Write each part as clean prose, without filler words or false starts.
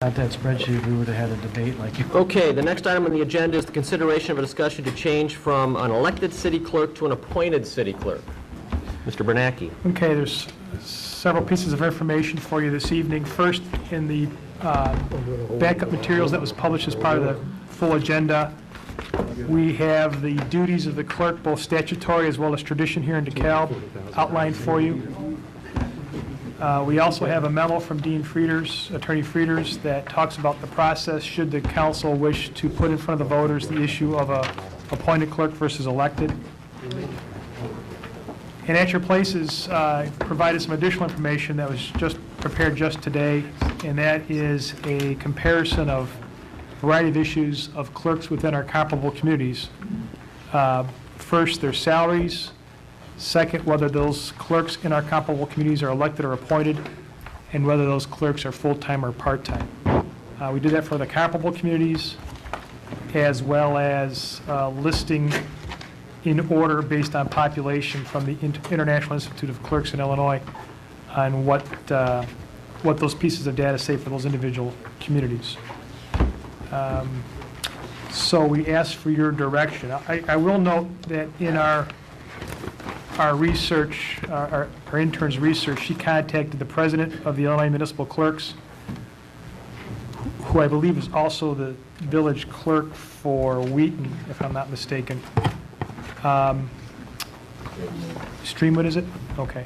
Not that spreadsheet, we would have had a debate like you. Okay, the next item on the agenda is the consideration of a discussion to change from an elected city clerk to an appointed city clerk. Mr. Bernanke. Okay, there's several pieces of information for you this evening. First, in the backup materials that was published as part of the full agenda, we have the duties of the clerk, both statutory as well as tradition here in DeKalb, outlined for you. We also have a memo from Attorney Frieders, that talks about the process should the council wish to put in front of the voters the issue of a appointed clerk versus elected. And at your places, provided some additional information that was just prepared just today, and that is a comparison of a variety of issues of clerks within our comparable communities. First, their salaries. Second, whether those clerks in our comparable communities are elected or appointed, and whether those clerks are full-time or part-time. We did that for the comparable communities, as well as listing in order based on population from the International Institute of Clerks in Illinois on what those pieces of data say for those individual communities. So we asked for your direction. I will note that in our research, our intern's research, she contacted the president of the Illinois Municipal Clerks, who I believe is also the village clerk for Wheaton, if I'm not mistaken. Streamwood, is it? Okay.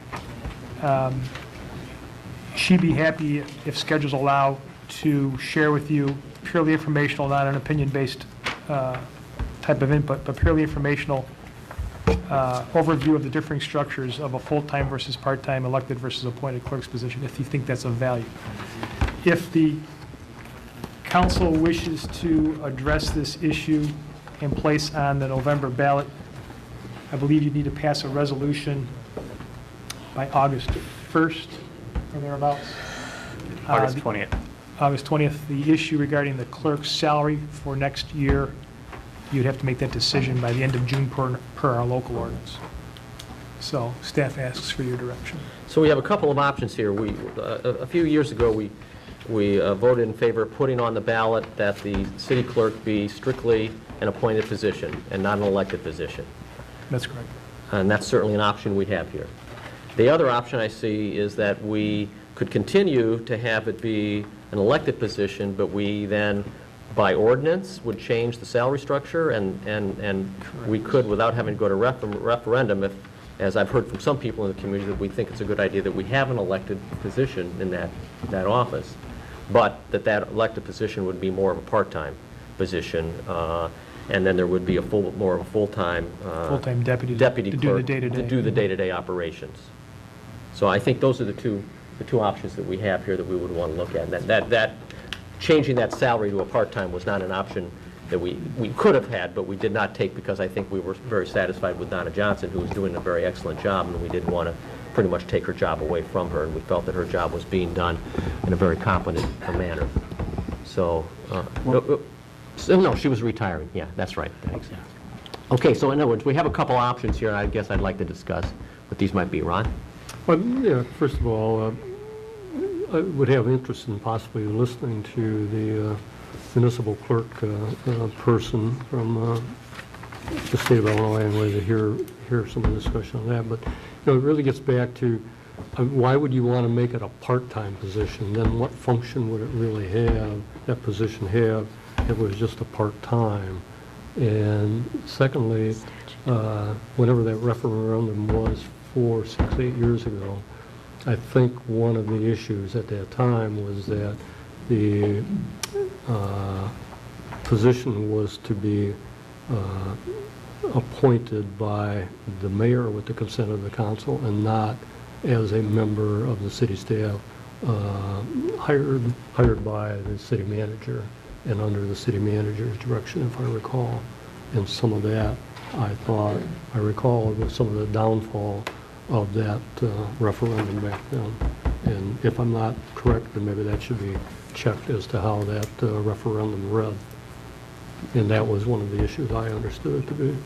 She'd be happy, if schedules allow, to share with you purely informational, not an opinion-based type of input, but purely informational overview of the differing structures of a full-time versus part-time, elected versus appointed clerk's position, if you think that's of value. If the council wishes to address this issue and place on the November ballot, I believe you need to pass a resolution by August 1st or thereabouts. August 20th. August 20th. The issue regarding the clerk's salary for next year, you'd have to make that decision by the end of June per our local ordinance. So staff asks for your direction. So we have a couple of options here. A few years ago, we voted in favor of putting on the ballot that the city clerk be strictly an appointed position and not an elected position. That's correct. And that's certainly an option we have here. The other option I see is that we could continue to have it be an elected position, but we then, by ordinance, would change the salary structure, and we could, without having to go to referendum, if, as I've heard from some people in the community, that we think it's a good idea that we have an elected position in that office, but that elected position would be more of a part-time position, and then there would be more of a full-time deputy clerk to do the day-to-day. to do the day-to-day operations. So I think those are the two options that we have here that we would want to look at. And that changing that salary to a part-time was not an option that we could have had, but we did not take because I think we were very satisfied with Donna Johnson, who was doing a very excellent job, and we didn't want to pretty much take her job away from her, and we felt that her job was being done in a very competent manner. So, no, she was retiring. Yeah, that's right. Thanks. Okay, so in other words, we have a couple options here, and I guess I'd like to discuss what these might be. Ron? Well, yeah, first of all, I would have interest in possibly listening to the municipal clerk person from the state of Illinois, anyway, to hear some of the discussion on that. But it really gets back to why would you want to make it a part-time position? Then what function would it really have, that position have, if it was just a part-time? And secondly, whenever that referendum was 6, 8 years ago, I think one of the issues at that time was that the position was to be appointed by the mayor with the consent of the council and not as a member of the city staff hired by the city manager and under the city manager's direction, if I recall. And some of that, I recall, was some of the downfall of that referendum back then. And if I'm not correct, then maybe that should be checked as to how that referendum read. And that was one of the issues I understood it to be.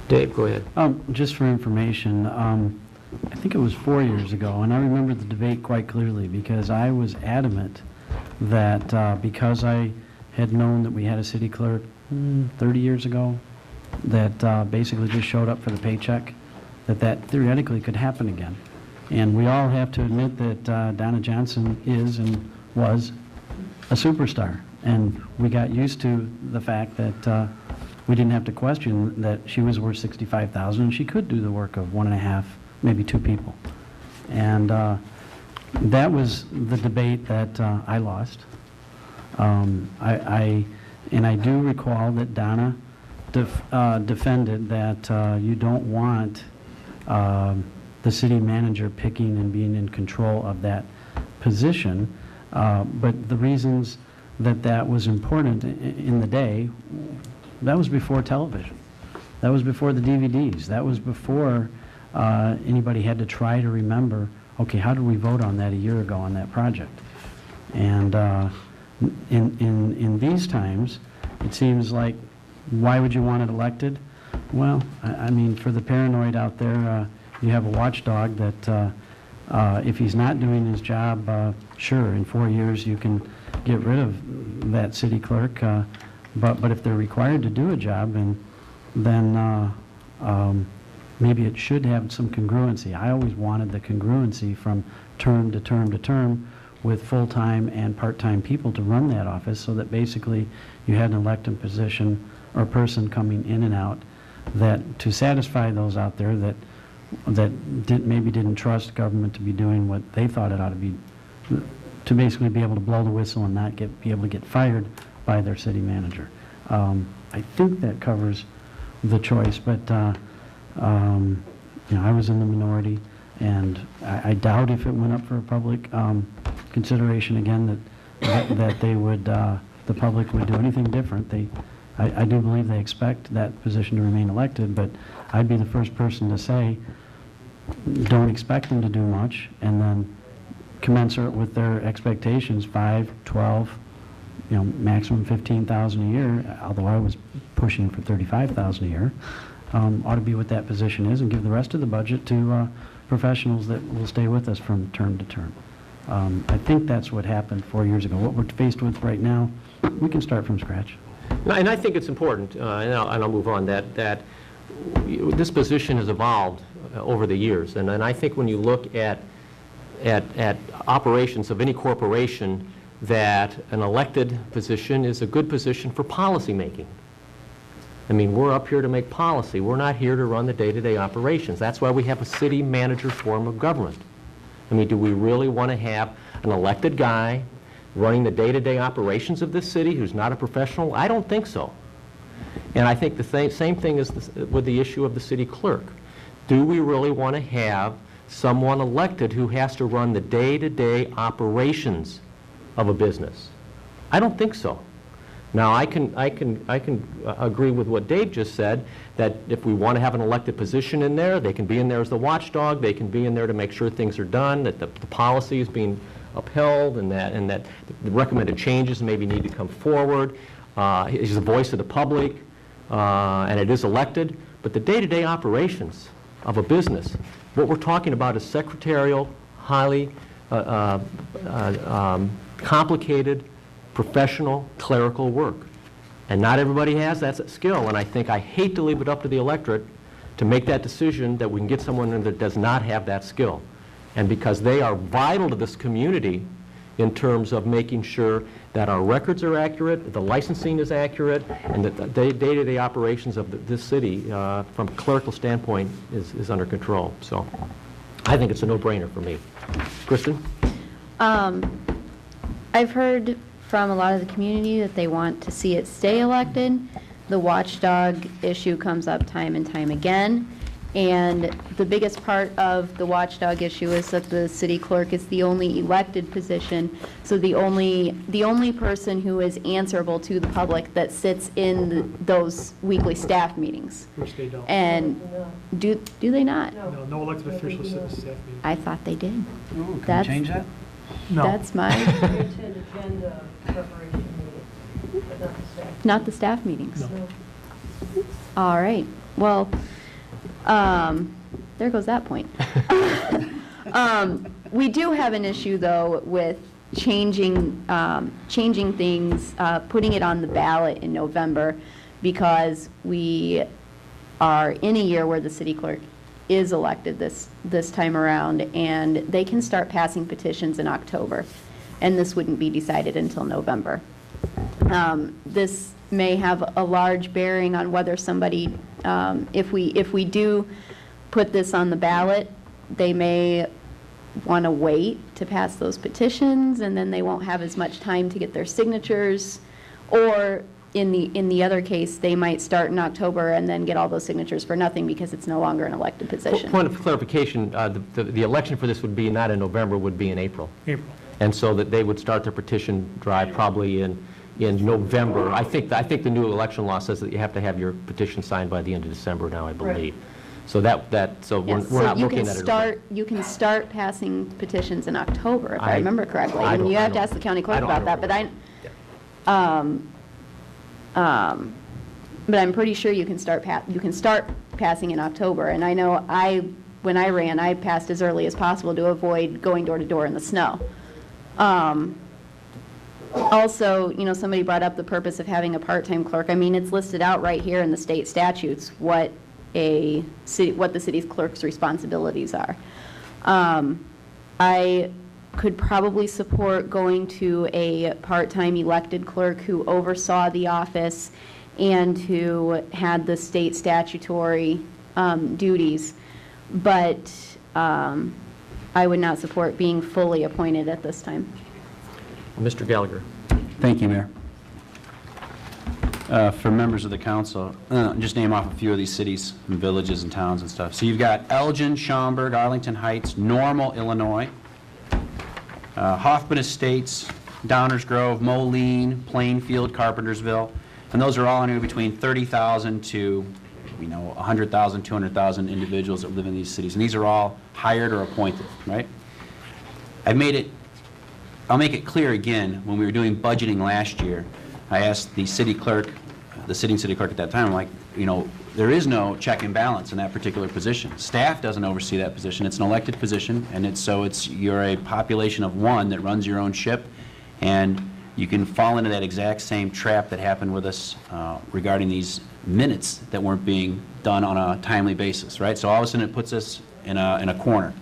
Dave, go ahead. Just for information, I think it was 4 years ago, and I remember the debate quite clearly because I was adamant that because I had known that we had a city clerk 30 years ago that basically just showed up for the paycheck, that theoretically could happen again. And we all have to admit that Donna Johnson is and was a superstar. And we got used to the fact that we didn't have to question that she was worth $65,000 and she could do the work of 1.5, maybe 2 people. And that was the debate that I lost. And I do recall that Donna defended that you don't want the city manager picking and being in control of that position. But the reasons that was important in the day, that was before television. That was before the DVDs. That was before anybody had to try to remember, okay, how did we vote on that a year ago on that project? And in these times, it seems like, why would you want it elected? Well, I mean, for the paranoid out there, you have a watchdog that if he's not doing his job, sure, in 4 years you can get rid of that city clerk, but if they're required to do a job, then maybe it should have some congruency. I always wanted the congruency from term to term to term with full-time and part-time people to run that office, so that basically you had an elected position or person coming in and out that to satisfy those out there that maybe didn't trust government to be doing what they thought it ought to be, to basically be able to blow the whistle and not be able to get fired by their city manager. I think that covers the choice, but you know, I was in the minority, and I doubt if it went up for a public consideration again that they would, the public would do anything different. I do believe they expect that position to remain elected, but I'd be the first person to say, don't expect them to do much, and then commensurate with their expectations, 5, 12, you know, maximum 15,000 a year, although I was pushing for 35,000 a year, ought to be what that position is, and give the rest of the budget to professionals that will stay with us from term to term. I think that's what happened 4 years ago. What we're faced with right now, we can start from scratch. And I think it's important, and I'll move on, that this position has evolved over the years. And I think when you look at operations of any corporation, that an elected position is a good position for policy making. I mean, we're up here to make policy. We're not here to run the day-to-day operations. That's why we have a city manager form of government. I mean, do we really want to have an elected guy running the day-to-day operations of this city who's not a professional? I don't think so. And I think the same thing is with the issue of the city clerk. Do we really want to have someone elected who has to run the day-to-day operations of a business? I don't think so. Now, I can agree with what Dave just said, that if we want to have an elected position in there, they can be in there as the watchdog, they can be in there to make sure things are done, that the policy is being upheld, and that the recommended changes maybe need to come forward. He's the voice of the public, and it is elected. But the day-to-day operations of a business, what we're talking about is secretarial, highly complicated, professional, clerical work. And not everybody has that skill, and I hate to leave it up to the electorate to make that decision that we can get someone in that does not have that skill. And because they are vital to this community in terms of making sure that our records are accurate, the licensing is accurate, and that the day-to-day operations of this city, from a clerical standpoint, is under control. So I think it's a no-brainer for me. Kristen? I've heard from a lot of the community that they want to see it stay elected. The watchdog issue comes up time and time again. And the biggest part of the watchdog issue is that the city clerk is the only elected position, so the only person who is answerable to the public that sits in those weekly staff meetings. Which they don't. And do they not? No elected officials sit in staff meetings. I thought they did. Oh, can we That's- change that? No. That's my, Attend agenda preparation meeting, but not the staff. not the staff meetings. No. All right. Well, there goes that point. We do have an issue, though, with changing things, putting it on the ballot in November, because we are in a year where the city clerk is elected this time around, and they can start passing petitions in October, and this wouldn't be decided until November. This may have a large bearing on whether somebody, if we do put this on the ballot, they may want to wait to pass those petitions, and then they won't have as much time to get their signatures, or in the other case, they might start in October and then get all those signatures for nothing because it's no longer an elected position. Point of clarification, the election for this would be not in November, would be in April. April. And so that they would start their petition drive probably in November. I think the new election law says that you have to have your petition signed by the end of December now, I believe. So so we're Yes, not so looking at it. you can start passing petitions in October, if I I- remember correctly. I And don't- you I have to don't- ask the county I clerk don't about that, but but I'm pretty sure you can start passing in October. And I know when I ran, I passed as early as possible to avoid going door to door in the snow. Also, somebody brought up the purpose of having a part-time clerk. I mean, it's listed out right here in the state statutes what the city's clerk's responsibilities are. I could probably support going to a part-time elected clerk who oversaw the office and who had the state statutory duties, but I would not support being fully appointed at this time. Mr. Gallagher. Thank you, Mayor. For members of the council, just name off a few of these cities and villages and towns and stuff. So you've got Elgin, Schaumburg, Arlington Heights, Normal, Illinois, Hoffman Estates, Downers Grove, Moline, Plainfield, Carpentersville, and those are all anywhere between 30,000 to 100,000, 200,000 individuals that live in these cities, and these are all hired or appointed, right? I'll make it clear again, when we were doing budgeting last year, I asked the city clerk, the sitting city clerk at that time, I'm like, there is no check and balance in that particular position. Staff doesn't oversee that position. It's an elected position, and you're a population of one that runs your own ship, and you can fall into that exact same trap that happened with us regarding these minutes that weren't being done on a timely basis, right? So all of a sudden it puts us in a corner.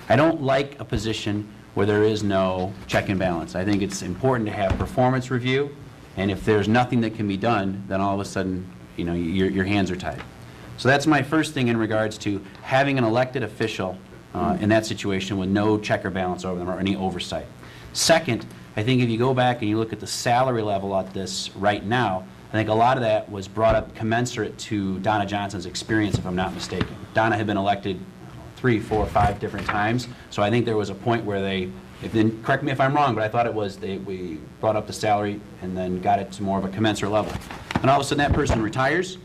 I don't like a position where there is no check and balance. I think it's important to have performance review, and if there's nothing that can be done, then all of a sudden, your hands are tied. So that's my first thing in regards to having an elected official in that situation with no check or balance over them or any oversight. Second, I think if you go back and you look at the salary level at this right now, I think a lot of that was brought up commensurate to Donna Johnson's experience, if I'm not mistaken. Donna had been elected 3, 4, 5 different times, so I think there was a point where correct me if I'm wrong, but I thought it was we brought up the salary and then got it to more of a commensurate level. And all of a sudden that person retires,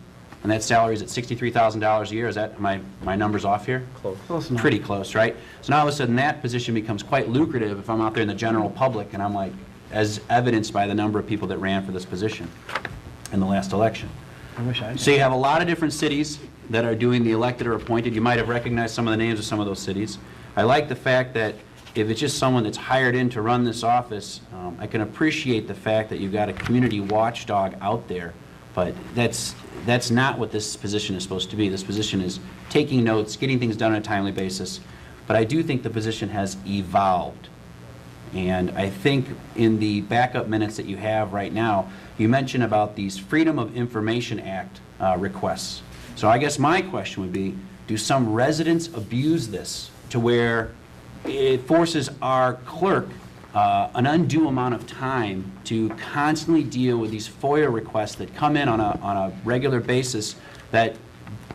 and that salary is at $63,000 a year. Is that my numbers off here? Close. Pretty close, right? So now all of a sudden that position becomes quite lucrative if I'm out there in the general public, and I'm like, as evidenced by the number of people that ran for this position in the last election. I wish I So you have a lot of different cities that are doing the elected or appointed. You might have recognized some of the names of some of those cities. I like the fact that if it's just someone that's hired in to run this office, I can appreciate the fact that you've got a community watchdog out there, but that's not what this position is supposed to be. This position is taking notes, getting things done on a timely basis, but I do think the position has evolved. And I think in the backup minutes that you have right now, you mentioned about these Freedom of Information Act requests. So I guess my question would be, do some residents abuse this to where it forces our clerk an undue amount of time to constantly deal with these FOIA requests that come in on a regular basis that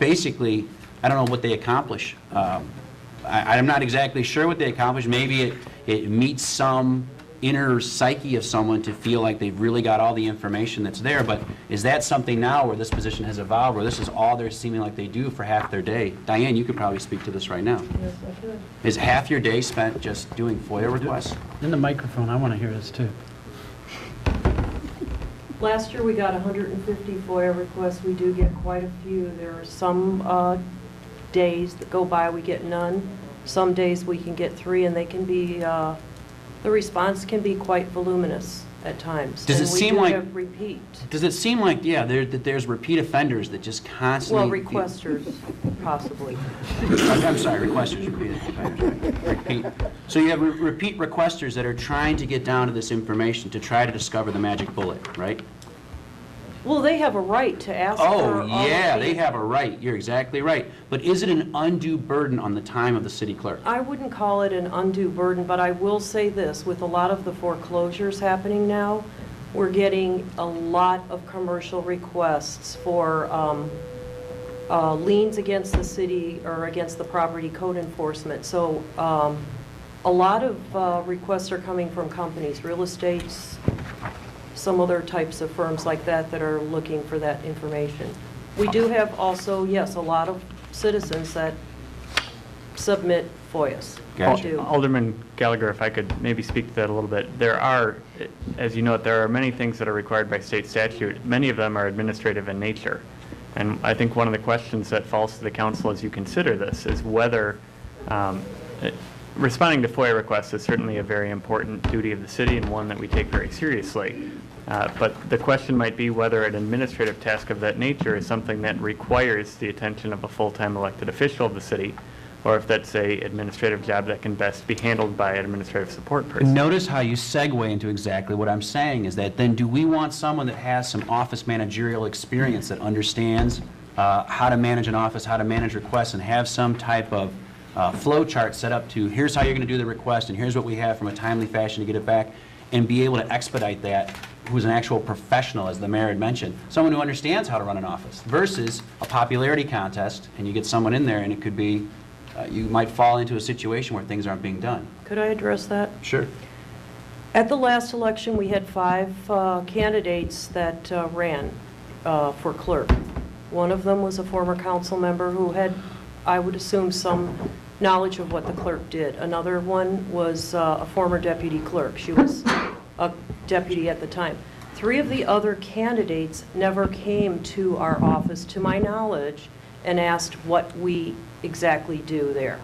basically, I don't know what they accomplish. I'm not exactly sure what they accomplish. Maybe it meets some inner psyche of someone to feel like they've really got all the information that's there, but is that something now where this position has evolved, where this is all they're seeming like they do for half their day? Diane, you could probably speak to this right now. Yes, I could. Is half your day spent just doing FOIA requests? In the microphone, I want to hear this too. Last year, we got 150 FOIA requests. We do get quite a few. There are some days that go by, we get none. Some days we can get 3, and they can be The response can be quite voluminous at times. Does it and we seem do like- have repeat. Does it seem like, yeah, that there's repeat offenders that just constantly... Well, requesters, possibly. I'm sorry, requesters, repeat offenders, right. Repeat. So you have repeat requesters that are trying to get down to this information to try to discover the magic bullet, right? Well, they have a right to ask for Oh, all yeah, of they the- have a right. You're exactly right. But is it an undue burden on the time of the city clerk? I wouldn't call it an undue burden, but I will say this, with a lot of the foreclosures happening now, we're getting a lot of commercial requests for liens against the city or against the property code enforcement. So a lot of requests are coming from companies, real estates, some other types of firms like that that are looking for that information. We do have also, yes, a lot of citizens that submit FOIAs. Gotcha. We do. Alderman Gallagher, if I could maybe speak to that a little bit. There are, as you note, there are many things that are required by state statute. Many of them are administrative in nature. And I think one of the questions that falls to the council as you consider this is whether responding to FOIA requests is certainly a very important duty of the city and one that we take very seriously. But the question might be whether an administrative task of that nature is something that requires the attention of a full-time elected official of the city, or if that's a administrative job that can best be handled by an administrative support person. Notice how you segue into exactly what I'm saying, is that then do we want someone that has some office managerial experience that understands how to manage an office, how to manage requests, and have some type of flow chart set up to here's how you're going to do the request, and here's what we have from a timely fashion to get it back, and be able to expedite that, who's an actual professional, as the mayor had mentioned, someone who understands how to run an office, versus a popularity contest, and you get someone in there, and it could be, you might fall into a situation where things aren't being done. Could I address that? Sure. At the last election, we had 5 candidates that ran for clerk. One of them was a former council member who had, I would assume, some knowledge of what the clerk did. Another one was a former deputy clerk. She was a deputy at the time. 3 of the other candidates never came to our office, to my knowledge, and asked what we exactly do there.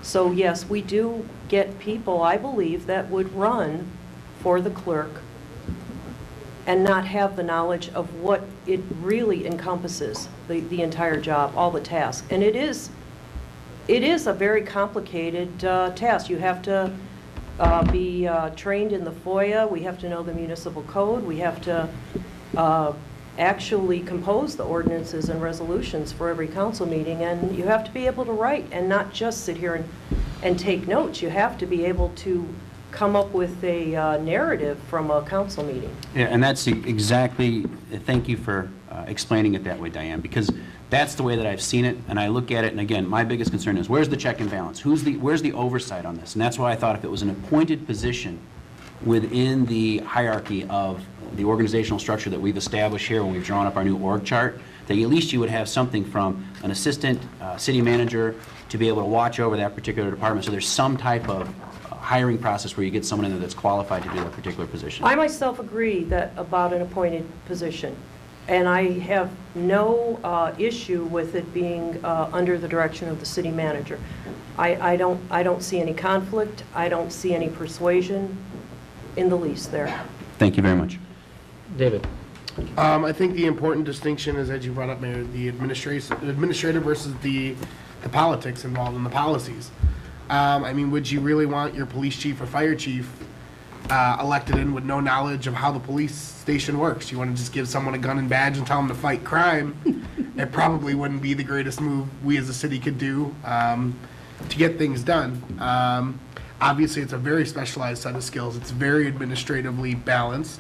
So yes, we do get people, I believe, that would run for the clerk and not have the knowledge of what it really encompasses, the entire job, all the tasks. And it is a very complicated task. You have to be trained in the FOIA. We have to know the municipal code. We have to actually compose the ordinances and resolutions for every council meeting, and you have to be able to write and not just sit here and take notes. You have to be able to come up with a narrative from a council meeting. Yeah, and that's exactly, thank you for explaining it that way, Diane, because that's the way that I've seen it, and I look at it, and again, my biggest concern is where's the check and balance? Where's the oversight on this? And that's why I thought if it was an appointed position within the hierarchy of the organizational structure that we've established here when we've drawn up our new org chart, that at least you would have something from an assistant city manager to be able to watch over that particular department. So there's some type of hiring process where you get someone in there that's qualified to do that particular position. I myself agree that about an appointed position, and I have no issue with it being under the direction of the city manager. I don't see any conflict. I don't see any persuasion in the least there. Thank you very much. David? I think the important distinction is, as you brought up, Mayor, the administrative versus the politics involved in the policies. I mean, would you really want your police chief or fire chief elected in with no knowledge of how the police station works? You want to just give someone a gun and badge and tell them to fight crime? It probably wouldn't be the greatest move we as a city could do to get things done. Obviously, it's a very specialized set of skills. It's very administratively balanced.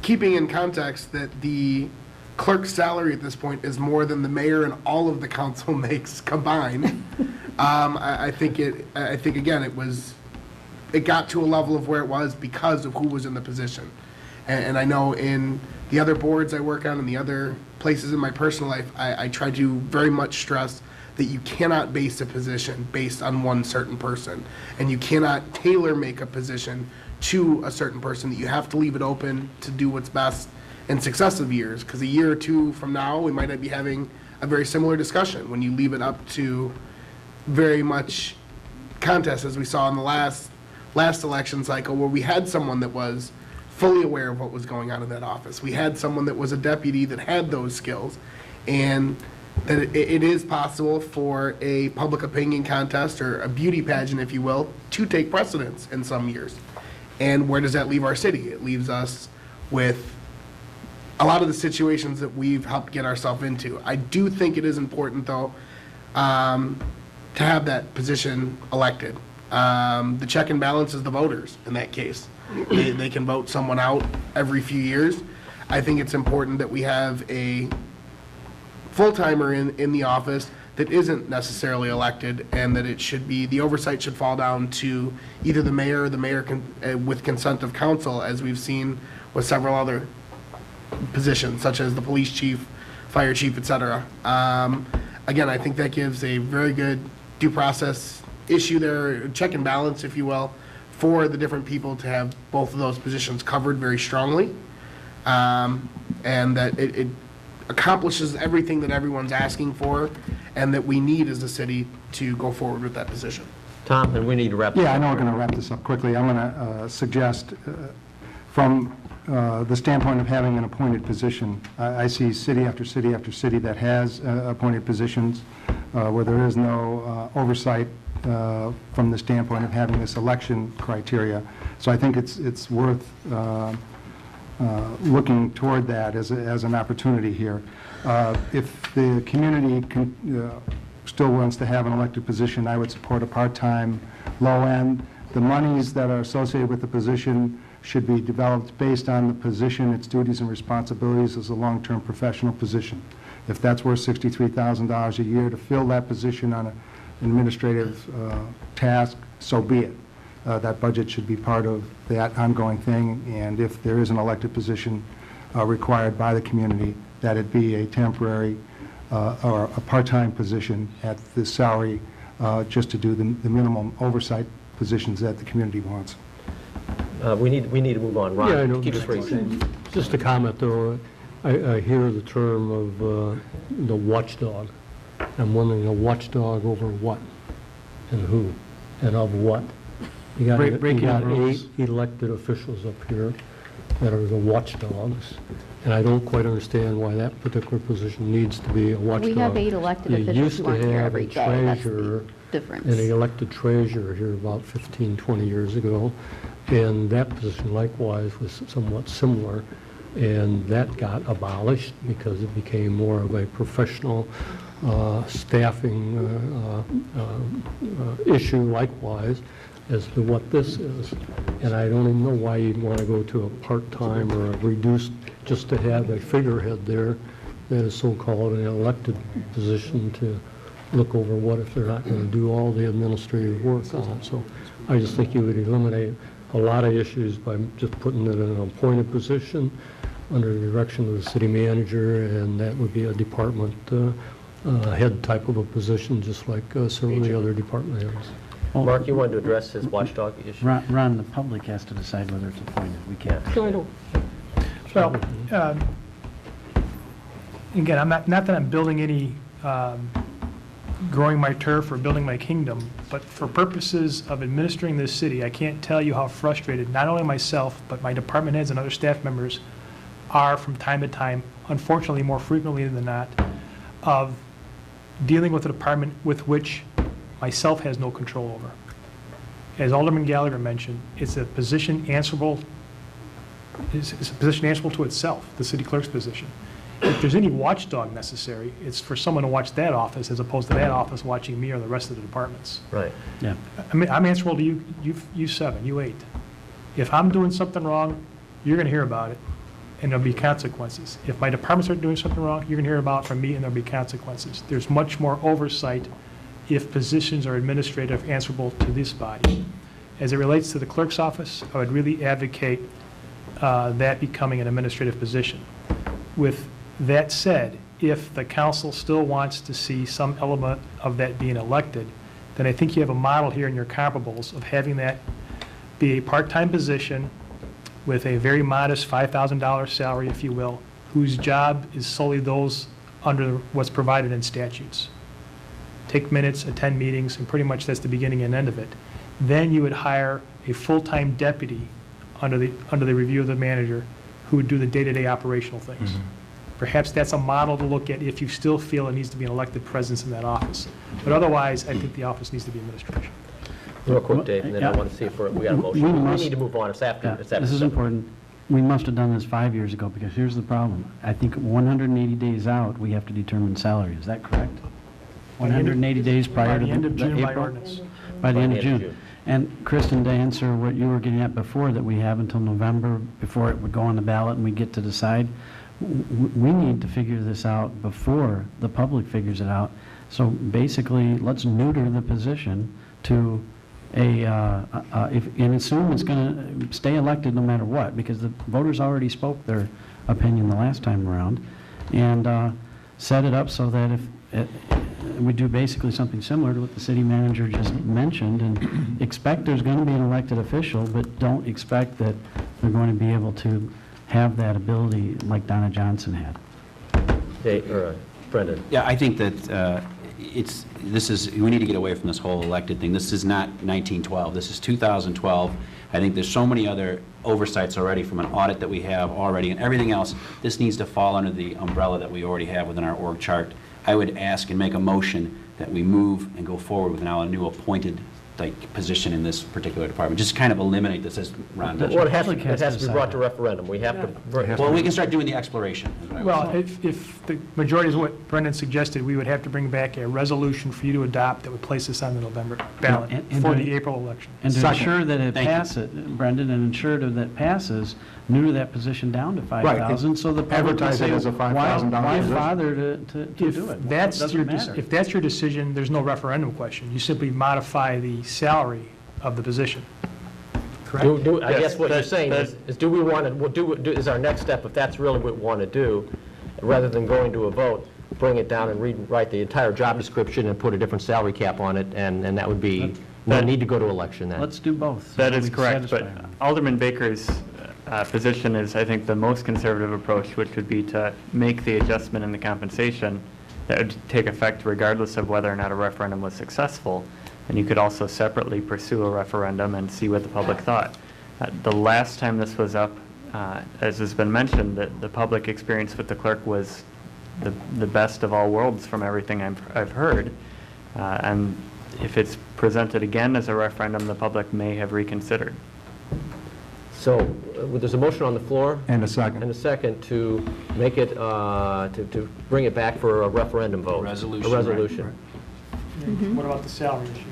Keeping in context that the clerk's salary at this point is more than the mayor and all of the council makes combined. I think again it got to a level of where it was because of who was in the position. And I know in the other boards I work on and the other places in my personal life, I try to very much stress that you cannot base a position based on one certain person, and you cannot tailor make a position to a certain person, that you have to leave it open to do what's best in successive years, because a year or two from now we might not be having a very similar discussion when you leave it up to very much contest, as we saw in the last last election cycle where we had someone that was fully aware of what was going on in that office. We had someone that was a deputy that had those skills, and that it is possible for a public opinion contest or a beauty pageant, if you will, to take precedence in some years. And where does that leave our city? It leaves us with a lot of the situations that we've helped get ourselves into. I do think it is important, though, to have that position elected. The check and balance is the voters in that case. They can vote someone out every few years. I think it's important that we have a full-timer in the office that isn't necessarily elected, and that it should be, the oversight should fall down to either the mayor or the mayor with consent of council, as we've seen with several other positions, such as the police chief, fire chief, et cetera. Again, I think that gives a very good due process issue there, check and balance, if you will, for the different people to have both of those positions covered very strongly, and that it accomplishes everything that everyone's asking for and that we need as a city to go forward with that position. Tom, and we need to wrap this Yeah, up. I know we're going to wrap this up quickly. I'm going to suggest, from the standpoint of having an appointed position, I see city after city after city that has appointed positions where there is no oversight from the standpoint of having this election criteria. So I think it's worth looking toward that as an opportunity here. If the community still wants to have an elected position, I would support a part-time, low-end. The monies that are associated with the position should be developed based on the position, its duties and responsibilities as a long-term professional position. If that's worth $63,000 a year to fill that position on an administrative task, so be it. That budget should be part of that ongoing thing, and if there is an elected position required by the community, that it be a temporary or a part-time position at the salary just to do the minimum oversight positions that the community wants. We need to move on. Yeah, I know. Ron, keep us brief. Just a comment, though. I hear the term of the watchdog. I'm wondering, a watchdog over what and who and of what? You got Breaking the rules. 8 elected officials up here that are the watchdogs, and I don't quite understand why that particular position needs to be a watchdog. We have 8 elected You officials used who to aren't here have every a day. That's the treasurer difference. and an elected treasurer here about 15, 20 years ago, and that position likewise was somewhat similar, and that got abolished because it became more of a professional staffing issue likewise as to what this is. And I don't even know why you'd want to go to a part-time or a reduced, just to have a figurehead there that is so-called an elected position to look over what if they're not going to do all the administrative work on it. So I just think you would eliminate a lot of issues by just putting it in an appointed position under the direction of the city manager, and that would be a department head type of a position, just like several of the other department heads. Well, Mark, you wanted to address his watchdog issue? Ron, the public has to decide whether it's appointed. We can't. Well, again, I'm not that I'm building any, growing my turf or building my kingdom, but for purposes of administering this city, I can't tell you how frustrated not only myself, but my department heads and other staff members are from time to time, unfortunately more frequently than not, of dealing with a department with which myself has no control over. As Alderman Gallagher mentioned, it's a position answerable, it's a position answerable to itself, the city clerk's position. If there's any watchdog necessary, it's for someone to watch that office as opposed to that office watching me or the rest of the departments. Right. Yeah. I mean, I'm answerable to you 7, you 8. If I'm doing something wrong, you're going to hear about it, and there'll be consequences. If my departments are doing something wrong, you're going to hear about it from me, and there'll be consequences. There's much more oversight if positions are administrative answerable to this body. As it relates to the clerk's office, I would really advocate that becoming an administrative position. With that said, if the council still wants to see some element of that being elected, then I think you have a model here in your comparables of having that be a part-time position with a very modest $5,000 salary, if you will, whose job is solely those under what's provided in statutes. Take minutes, attend meetings, and pretty much that's the beginning and end of it. Then you would hire a full-time deputy under the review of the manager who would do the day-to-day operational things. Perhaps that's a model to look at if you still feel it needs to be an elected presence in that office. But otherwise, I think the office needs to be administration. Real quick, Dave, and then I want to see if we got a motion. We need to move on. It's after. Yeah, It's after this is 7. important. We must have done this 5 years ago, because here's the problem. I think 180 days out, we have to determine salary. Is that correct? 180 days prior to By the end of June by April? ordinance. By the end of June. And Kristen, to answer what you were getting at before, that we have until November before it would go on the ballot and we get to decide, we need to figure this out before the public figures it out. So basically, let's neuter the position to and assume it's going to stay elected no matter what, because the voters already spoke their opinion the last time around, and set it up so that if we do basically something similar to what the city manager just mentioned, and expect there's going to be an elected official, but don't expect that they're going to be able to have that ability like Donna Johnson had. Brendan. Yeah, I think that we need to get away from this whole elected thing. This is not 1912. This is 2012. I think there's so many other oversights already from an audit that we have already and everything else. This needs to fall under the umbrella that we already have within our org chart. I would ask and make a motion that we move and go forward with now a new appointed position in this particular department. Just kind of eliminate this, as Ron mentioned. Well, it has to be brought to referendum. We have to. Well, we can start doing the exploration. Well, if the majority is what Brendan suggested, we would have to bring back a resolution for you to adopt that would place this on the November ballot And for to- the April election. And to ensure that it Thank you. passes, Brendan, and ensure that it passes, neuter that position down to 5,000, so the public can Advertise it say, as a $5,000 why position." bother to do it? If that's It your, doesn't matter. if that's your decision, there's no referendum question. You simply modify the salary of the position. Correct? I guess what you're saying is do we want to, is our next step, if that's really what we want to do, rather than going to a vote, bring it down and write the entire job description and put a different salary cap on it, and that would be, no need to go to election then. Let's do both. so That we is can correct, but satisfy them. Alderman Baker's position is, I think, the most conservative approach, which would be to make the adjustment in the compensation that would take effect regardless of whether or not a referendum was successful. And you could also separately pursue a referendum and see what the public thought. The last time this was up, as has been mentioned, the public experience with the clerk was the best of all worlds from everything I've heard. And if it's presented again as a referendum, the public may have reconsidered. So there's a motion on the floor. And a second. And a second to make it, to bring it back for a referendum vote. Resolution, A right, resolution. What about the salary issue?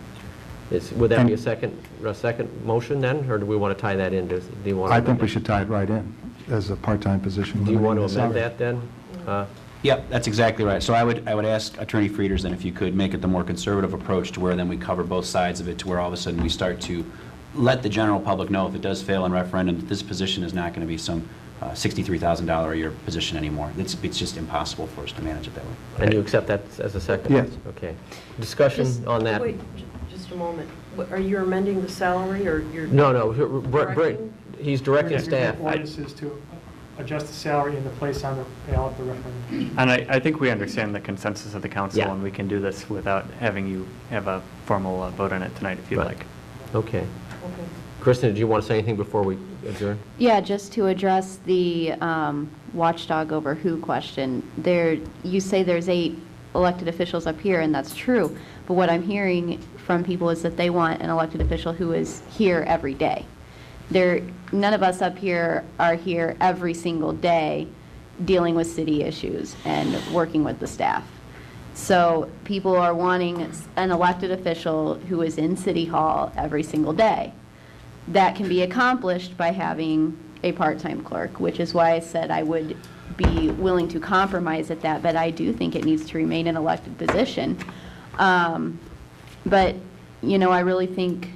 Would that be a second motion then, or do we want to tie that in? Do you want to I amend think we that? should tie it right in as a part-time position. Do you want to limiting the amend salary. that then? Yep, that's exactly right. So I would ask Attorney Frieders then if you could make it the more conservative approach to where then we cover both sides of it, to where all of a sudden we start to let the general public know if it does fail in referendum that this position is not going to be some $63,000 a year position anymore. It's just impossible for us to manage it that way. And you accept that as a second? Yes. Okay. Discussion on that? Wait, just a moment. Are you amending the salary, or you're? No, Directing? he's directing staff. Ordinance is to adjust the salary and to place on the ballot the referendum. And I think we understand the consensus of the council, Yeah. and we can do this without having you have a formal vote on it tonight if you'd Right. like. Okay. Okay. Kristen, did you want to say anything before we adjourn? Yeah, just to address the watchdog over who question. You say there's 8 elected officials up here, and that's true. But what I'm hearing from people is that they want an elected official who is here every day. None of us up here are here every single day dealing with city issues and working with the staff. So people are wanting an elected official who is in City Hall every single day. That can be accomplished by having a part-time clerk, which is why I said I would be willing to compromise at that, but I do think it needs to remain an elected position. But, I really think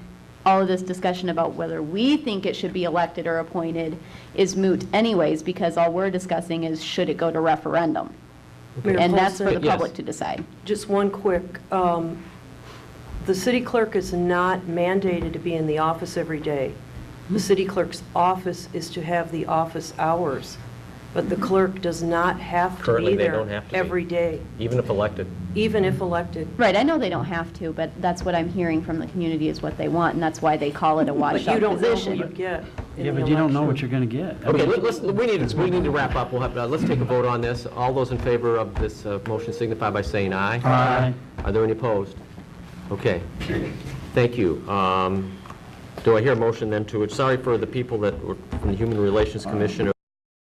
all of this discussion about whether we think it should be elected or appointed is moot anyways, because all we're discussing is should it go to referendum? Mayor And that's for the Povlsen, Yes. public to decide. Just one quick, the city clerk is not mandated to be in the office every day. The city clerk's office is to have the office hours. But the clerk does not have to Currently, be they there don't have to be. every day, Even if elected. even if elected. Right, I know they don't have to, but that's what I'm hearing from the community is what they want, and that's why they call it a But you watchdog don't know who position. you get in Yeah, the but you don't know election. what you're going to get. I Okay, mean, we need to wrap up. We'll have, let's take a vote on this. All those in favor of this motion signify by saying aye. Aye. Are there any opposed? Okay, thank you. Do I hear a motion then to, sorry for the people that were from the Human Relations Commission